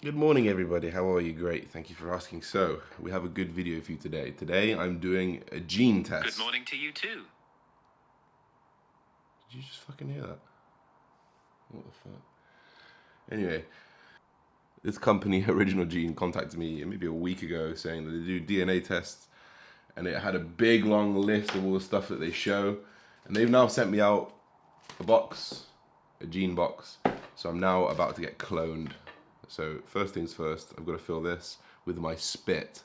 Good morning, everybody. How are you? Great. Thank you for asking. So, we have a good video for you today. Today, I'm doing a gene test. Good morning to you too. Did you just fucking hear that? What the fuck? Anyway, this company, Original Gene, contacted me maybe a week ago saying that they do DNA tests, and it had a big, long list of all the stuff that they show. And they've now sent me out a box, a gene box. So I'm now about to get cloned. So first things first, I've got to fill this with my spit.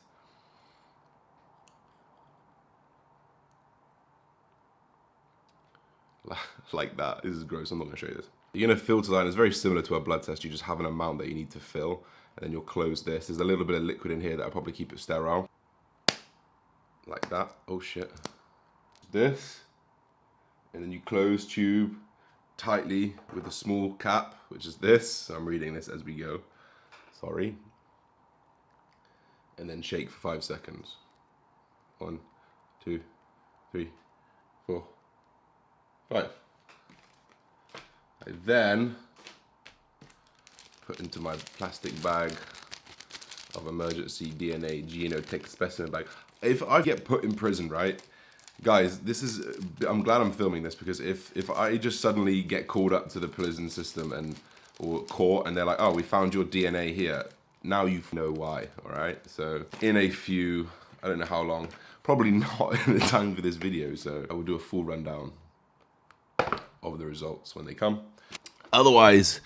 Like that. This is gross. I'm not going to show you this. You're going to filter that, and it's very similar to a blood test. You just have an amount that you need to fill, and then you'll close this. There's a little bit of liquid in here that I'll probably keep it sterile. Like that. Oh shit. This. And then you close tube tightly with a small cap, which is this. So I'm reading this as we go. Sorry. And then shake for 5 seconds. 1, 2, 3, 4, 5. I then put into my plastic bag of emergency DNA genotype specimen bag. If I get put in prison, right? Guys, I'm glad I'm filming this, because if I just suddenly get called up to the prison system or court, and they're like, oh, we found your DNA here, now you know why, all right? So in a few, I don't know how long, probably not in the time for this video, so I will do a full rundown of the results when they come. Otherwise,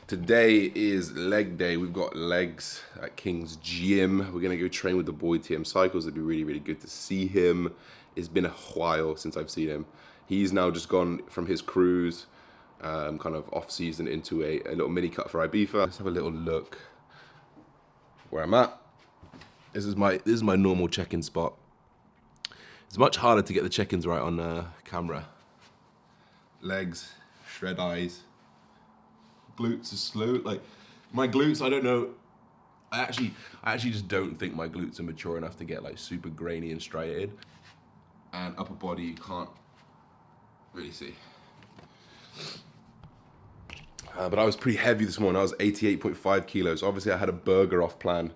today is leg day. We've got legs at King's Gym. We're gonna go train with the boy Tmcycles. It'd be really, really good to see him. It's been a while since I've seen him. He's now just gone from his cruise, kind of off season, into a little mini cut for Ibiza. Let's have a little look where I'm at. This is my normal check-in spot. It's much harder to get the check-ins right on camera. Legs, shred eyes. Glutes are slow. Like my glutes, I don't know. I actually just don't think my glutes are mature enough to get like super grainy and striated. And upper body, you can't really see. But I was pretty heavy this morning. I was 88.5 kilos. Obviously, I had a burger off plan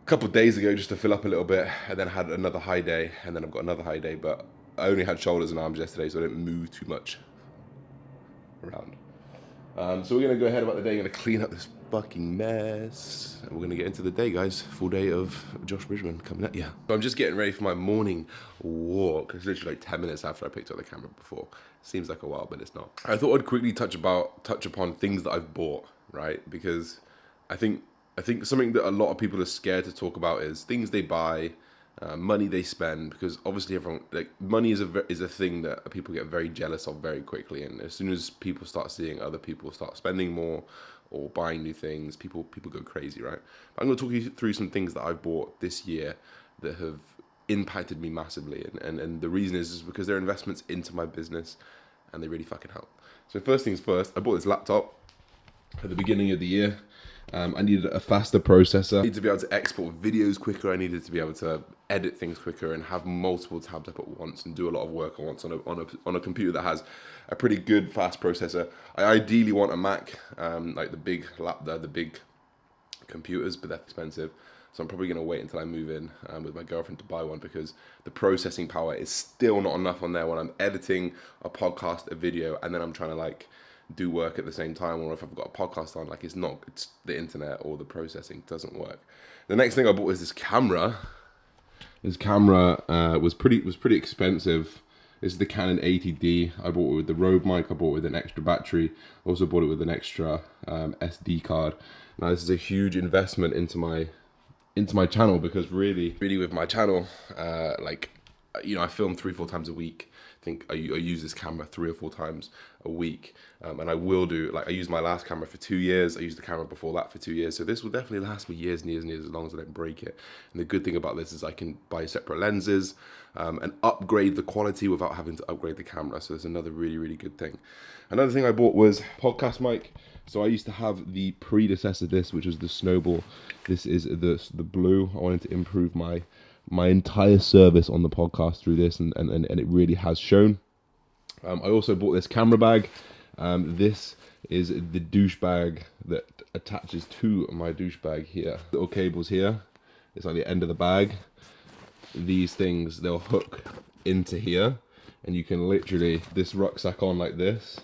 a couple of days ago just to fill up a little bit, and then had another high day, and then I've got another high day. But I only had shoulders and arms yesterday, so I didn't move too much around. So we're gonna go ahead about the day. Gonna clean up this fucking mess, and we're gonna get into the day, guys. Full day of Josh Bridgman coming at you. So I'm just getting ready for my morning walk. It's literally like 10 minutes after I picked up the camera before. Seems like a while, but it's not. I thought I'd quickly touch upon things that I've bought, right? Because I think something that a lot of people are scared to talk about is things they buy, money they spend, because obviously everyone, like, money is a thing that people get very jealous of very quickly, and as soon as people start seeing other people start spending more or buying new things, people go crazy, right? I'm going to talk you through some things that I've bought this year that have impacted me massively, and the reason is because they're investments into my business, and they really fucking help. So first things first, I bought this laptop at the beginning of the year. I needed a faster processor. I needed to be able to export videos quicker. I needed to be able to edit things quicker and have multiple tabs up at once and do a lot of work at once on a computer that has a pretty good fast processor. I ideally want a Mac, like the big computers, but they're expensive. So I'm probably going to wait until I move in with my girlfriend to buy one, because the processing power is still not enough on there when I'm editing a podcast, a video, and then I'm trying to like do work at the same time, or if I've got a podcast on, like it's the internet or the processing doesn't work. The next thing I bought is this camera. This camera was pretty expensive. This is the Canon 80D. I bought it with the Rode mic. I bought it with an extra battery. Also bought it with an extra SD card. Now this is a huge investment into my channel, because really with my channel, I film 3-4 times a week. I think I use this camera 3 or 4 times a week, and I will do, like, I used my last camera for 2 years. I used the camera before that for 2 years, so this will definitely last me years and years and years, as long as I don't break it. And the good thing about this is I can buy separate lenses and upgrade the quality without having to upgrade the camera. So it's another really, really good thing. Another thing I bought was podcast mic. So I used to have the predecessor to this, which was the Snowball. This is the blue. I wanted to improve my entire service on the podcast through this, and it really has shown. I also bought this camera bag. This is the douche bag that attaches to my douche bag here. Little cables here. It's like the end of the bag. These things, they'll hook into here, and you can literally this rucksack on like this,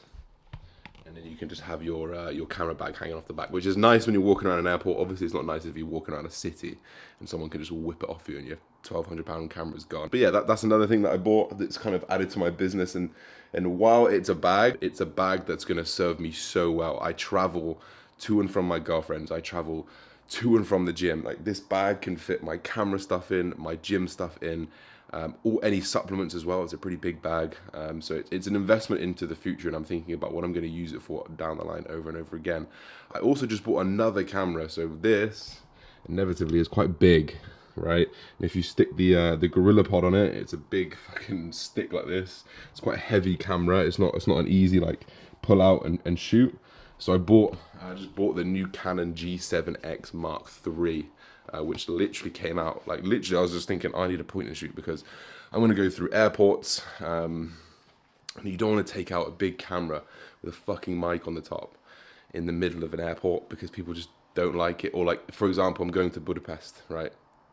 and then you can just have your camera bag hanging off the back, which is nice when you're walking around an airport. Obviously, it's not nice if you're walking around a city and someone can just whip it off you and your £1,200 camera's gone. But yeah, that's another thing that I bought that's kind of added to my business. And while it's a bag that's going to serve me so well. I travel to and from my girlfriends. I travel to and from the gym. Like, this bag can fit my camera stuff in, my gym stuff in, or any supplements as well. It's a pretty big bag, so it's an investment into the future, and I'm thinking about what I'm going to use it for down the line over and over again. I also just bought another camera, so this inevitably is quite big, right? And if you stick the Gorilla Pod on it, it's a big fucking stick like this. It's quite a heavy camera. It's not an easy like pull out and shoot. So I just bought the new Canon G7X Mark III, which literally came out, like literally I was just thinking I need a point and shoot because I'm going to go through airports, and you don't want to take out a big camera with a fucking mic on the top in the middle of an airport because people just don't like it. Or like, for example, I'm going to Budapest, right?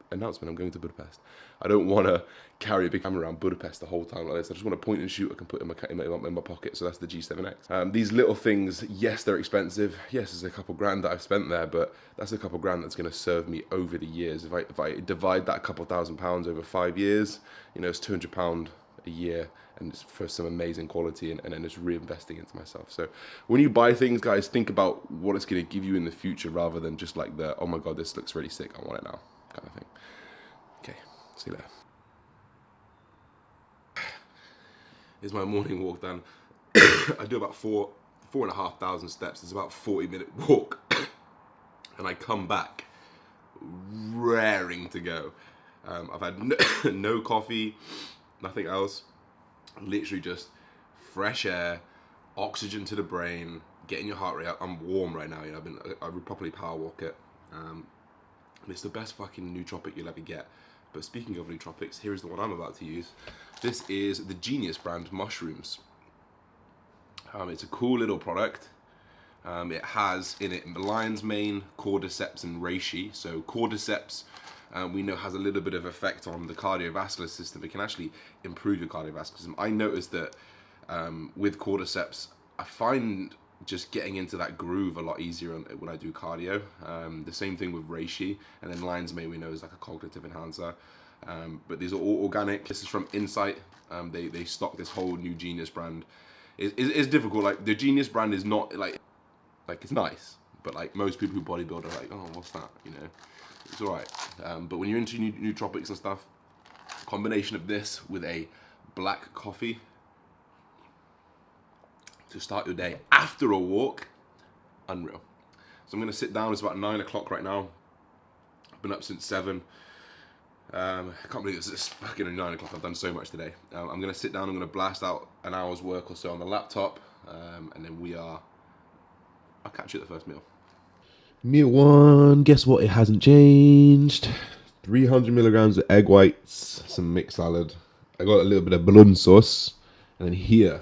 Announcement, I'm going to Budapest. I don't want to carry a big camera around Budapest the whole time like this. I just want to point and shoot I can put in my pocket. So that's the G7X. These little things, yes, they're expensive. Yes, there's a couple grand that I've spent there, but that's a couple grand that's going to serve me over the years. If I divide that couple £1,000 over 5 years, you know, it's £200 a year, and it's for some amazing quality, and then it's reinvesting into myself. So when you buy things, guys, think about what it's going to give you in the future rather than just like the, oh my God, this looks really sick, I want it now kind of thing. Okay, see you later. Here's my morning walk done. I do about 4,500 steps. It's about a 40-minute walk. And I come back raring to go. I've had no coffee, nothing else. Literally just fresh air, oxygen to the brain, getting your heart rate up. I'm warm right now. You know, I would properly power walk it. It's the best fucking nootropic you'll ever get. But speaking of nootropics, here is the one I'm about to use. This is the Genius brand mushrooms. It's a cool little product. It has in it lion's mane, cordyceps, and reishi. So cordyceps, we know, has a little bit of effect on the cardiovascular system. It can actually improve your cardiovascular system. I noticed that with cordyceps, I find just getting into that groove a lot easier when I do cardio. The same thing with reishi, and then lion's mane we know is like a cognitive enhancer. But these are all organic. This is from Insight. They stock this whole new Genius brand. It's difficult. Like, the Genius brand is not like it's nice, but like most people who bodybuild are like, oh, what's that? You know, it's all right. But when you're into nootropics and stuff, combination of this with a black coffee to start your day after a walk, unreal. So I'm gonna sit down. It's about 9 o'clock right now. I've been up since 7. I can't believe it's fucking 9 o'clock. I've done so much today. I'm gonna sit down. I'm gonna blast out an hour's work or so on the laptop, and then I'll catch you at the first meal. Meal 1. Guess what? It hasn't changed. 300 milligrams of egg whites, some mixed salad. I got a little bit of bouillon sauce, and then here.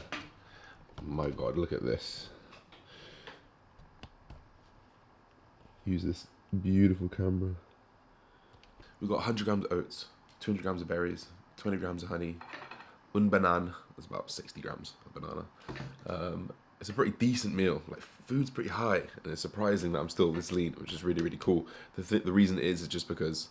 My God, look at this. Use this beautiful camera. We've got 100 grams of oats, 200 grams of berries, 20 grams of honey, one banana. That's about 60 grams of banana. It's a pretty decent meal. Like, food's pretty high, and it's surprising that I'm still this lean, which is really, really cool. The reason is just because,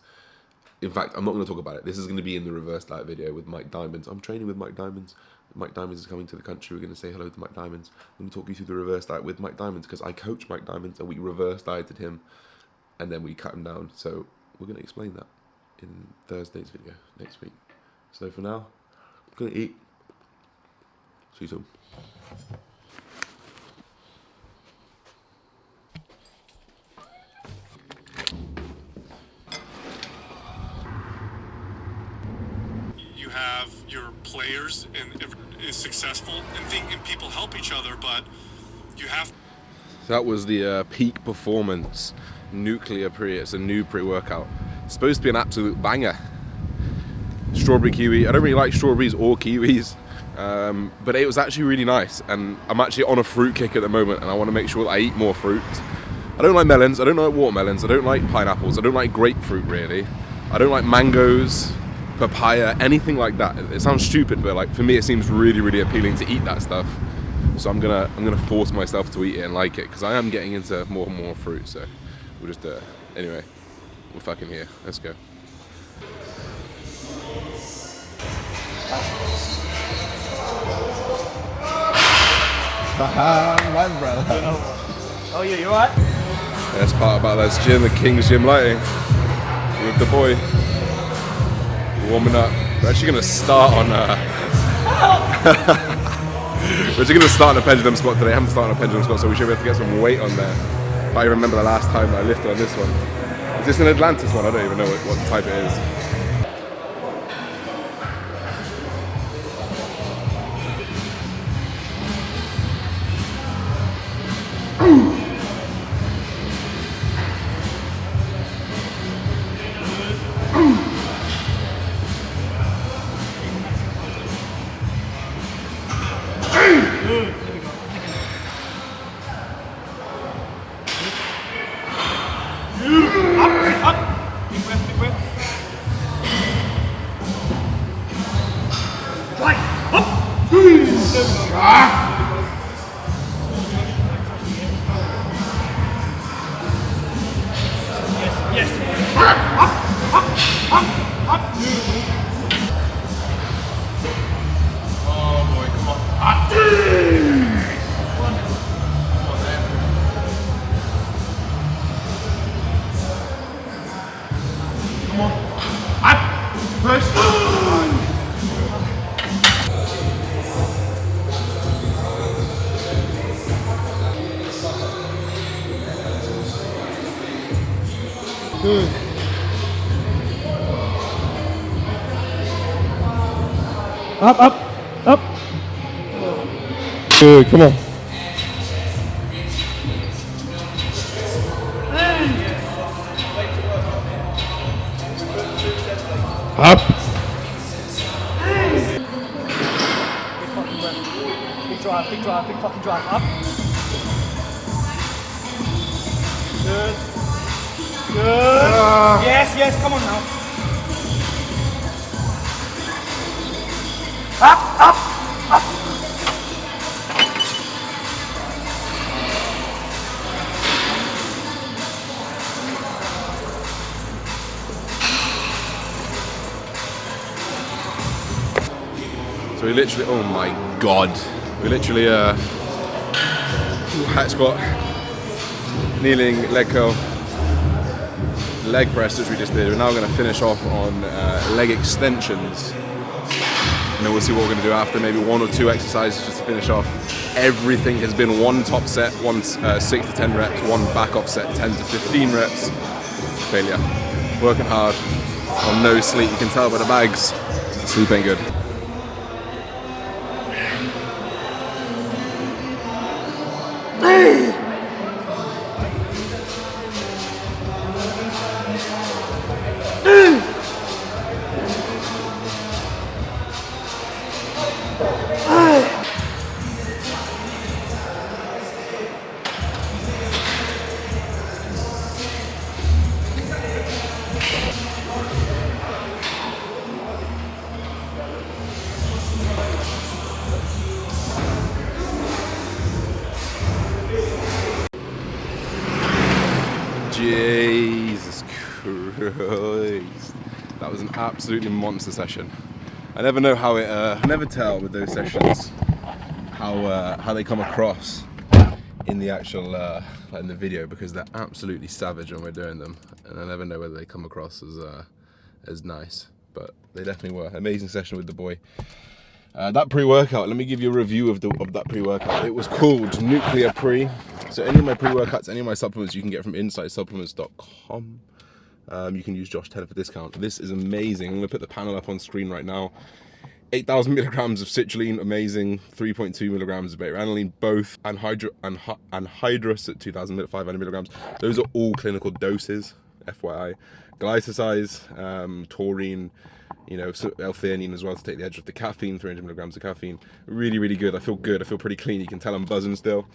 in fact, I'm not going to talk about it. This is going to be in the reverse diet video with Mike Diamonds. I'm training with Mike Diamonds. Mike Diamonds is coming to the country. We're going to say hello to Mike Diamonds. I'm going to talk you through the reverse diet with Mike Diamonds because I coach Mike Diamonds and we reverse dieted him and then we cut him down. So we're going to explain that in Thursday's video next week. So for now, I'm going to eat. See you soon. You have your players and is successful and people help each other, but you have. That was the peak performance nuclear pre. It's a new pre-workout. It's supposed to be an absolute banger. Strawberry kiwi. I don't really like strawberries or kiwis, But it was actually really nice, and I'm actually on a fruit kick at the moment, and I want to make sure that I eat more fruit. I don't like melons, I don't like watermelons, I don't like pineapples, I don't like grapefruit really. I don't like mangoes, papaya, anything like that. It sounds stupid, but like for me it seems really, really appealing to eat that stuff. So I'm gonna force myself to eat it and like it, because I am getting into more and more fruit. So we'll just anyway, we're fucking here. Let's go. Right, brother. Oh yeah, you alright? Best part about this gym, the King's Gym lighting, with the boy. We're warming up. We're actually gonna start on. We're actually gonna start on a pendulum squat today. I haven't started on a pendulum squat, so we should be able to get some weight on there. I remember the last time that I lifted on this one. Is this an Atlantis one? I don't even know what type it is. Good. Up. Good, come on. Up. Big drive, big fucking drive. Up. Good. Yes, come on now. Up. So we literally, oh my god, we literally hat squat, kneeling, leg curl, leg press, which we just did. We're now going to finish off on leg extensions, and then we'll see what we're going to do after. Maybe 1 or 2 exercises just to finish off. Everything has been 1 top set, 1 6 to 10 reps, 1 back off set, 10 to 15 reps. Failure. Working hard on no sleep. You can tell by the bags. Sleep ain't good. Jesus Christ. That was an absolutely monster session. I never know how it, I never tell with those sessions how they come across in the actual, like in the video, because they're absolutely savage when we're doing them. And I never know whether they come across as nice, but they definitely were. Amazing session with the boy. That pre-workout, let me give you a review of that pre-workout. It was called Nuclear Pre. So any of my pre-workouts, any of my supplements you can get from Untitled.com. You can use Josh 10 for discount. This is amazing. I'm gonna put the panel up on screen right now. 8,000 milligrams of citrulline, amazing. 3.2 milligrams of beta-alanine, both anhydrous at 2,500 milligrams. Those are all clinical doses, FYI. Glycosize, taurine, You know, so L-theanine as well to take the edge off the caffeine, 300 milligrams of caffeine. Really, really good. I feel good. I feel pretty clean. You can tell I'm buzzing still.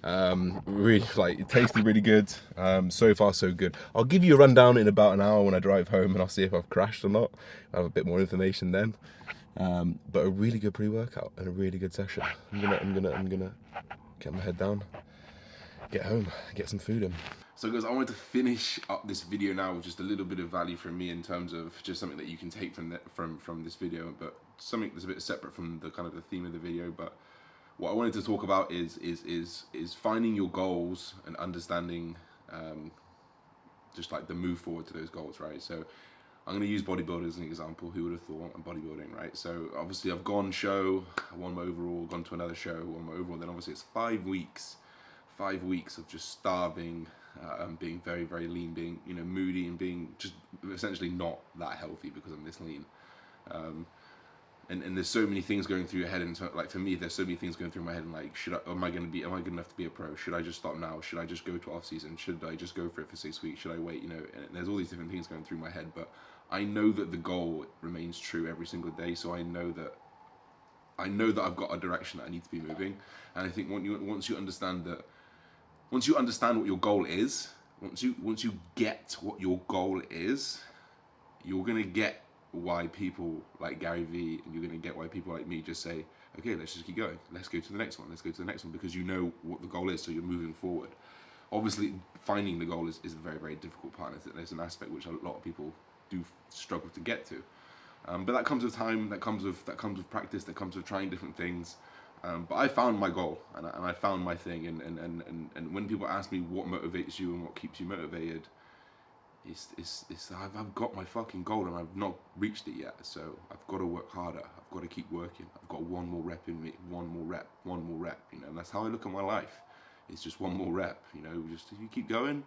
Really, like, it tasted really good. So far, so good. I'll give you a rundown in about an hour when I drive home, and I'll see if I've crashed or not. I'll have a bit more information then. But a really good pre-workout and a really good session. I'm gonna get my head down, get home, get some food in. So guys, I wanted to finish up this video now with just a little bit of value from me in terms of just something that you can take from this video, but something that's a bit separate from the kind of the theme of the video. But what I wanted to talk about is finding your goals and understanding just like the move forward to those goals, right? So I'm going to use bodybuilding as an example. Who would have thought? And bodybuilding, right? So obviously I've gone show, I won my overall, gone to another show, won my overall. Then obviously it's 5 weeks of just starving, being very, very lean, being, you know, moody, and being just essentially not that healthy because I'm this lean. And there's so many things going through your head, and so, like for me, there's so many things going through my head. And like, am I good enough to be a pro? Should I just stop now? Should I just go to off season? Should I just go for it for 6 weeks? Should I wait? You know, and there's all these different things going through my head. But I know that the goal remains true every single day. So I know that I've got a direction that I need to be moving. And I think once you understand what your goal is, once you get what your goal is, you're gonna get why people like Gary Vee, and you're gonna get why people like me just say, okay, let's just keep going. Let's go to the next one. Let's go to the next one, because you know what the goal is, so you're moving forward. Obviously, finding the goal is a very, very difficult part. There's an aspect which a lot of people do struggle to get to, but that comes with time. That comes with practice. That comes with trying different things. But I found my goal, and I found my thing. And when people ask me what motivates you and what keeps you motivated, I've got my fucking goal and I've not reached it yet. So I've got to work harder. I've got to keep working. I've got one more rep in me. One more rep. You know, and that's how I look at my life. It's just one more rep. You know, just if you keep going,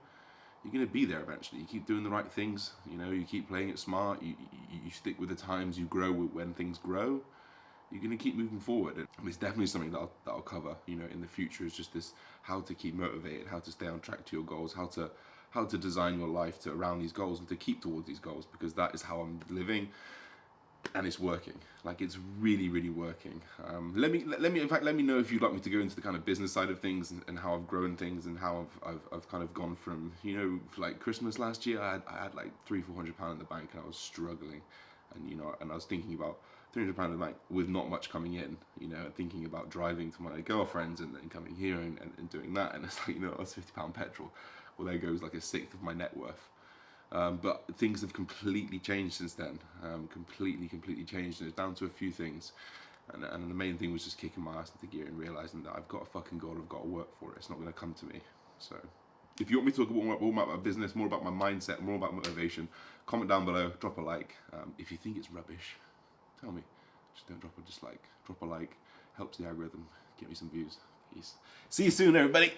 you're gonna be there eventually. You keep doing the right things. You know, you keep playing it smart. You stick with the times. You grow when things grow. You're gonna keep moving forward, and it's definitely something that I'll cover, you know, in the future. Is just this: how to keep motivated, how to stay on track to your goals, how to design your life around these goals and to keep towards these goals, because that is how I'm living, and it's working. Like, it's really, really working. Let me know if you'd like me to go into the kind of business side of things, and how I've grown things, and how I've kind of gone from, you know, like Christmas last year, I had like £300-400 in the bank, and I was struggling, and you know, and I was thinking about £300 in the bank with not much coming in, you know, thinking about driving to my girlfriend's and then coming here and doing that, and it's like, you know, that's £50 petrol. Well, there goes like a sixth of my net worth. But things have completely changed since then. Completely changed, and it's down to a few things. And the main thing was just kicking my ass into gear and realizing that I've got a fucking goal. I've got to work for it. It's not going to come to me. So, if you want me to talk more about my business, more about my mindset, more about motivation, comment down below. Drop a like. If you think it's rubbish, tell me. Just don't drop a dislike. Drop a like. Helps the algorithm. Get me some views. Peace. See you soon, everybody.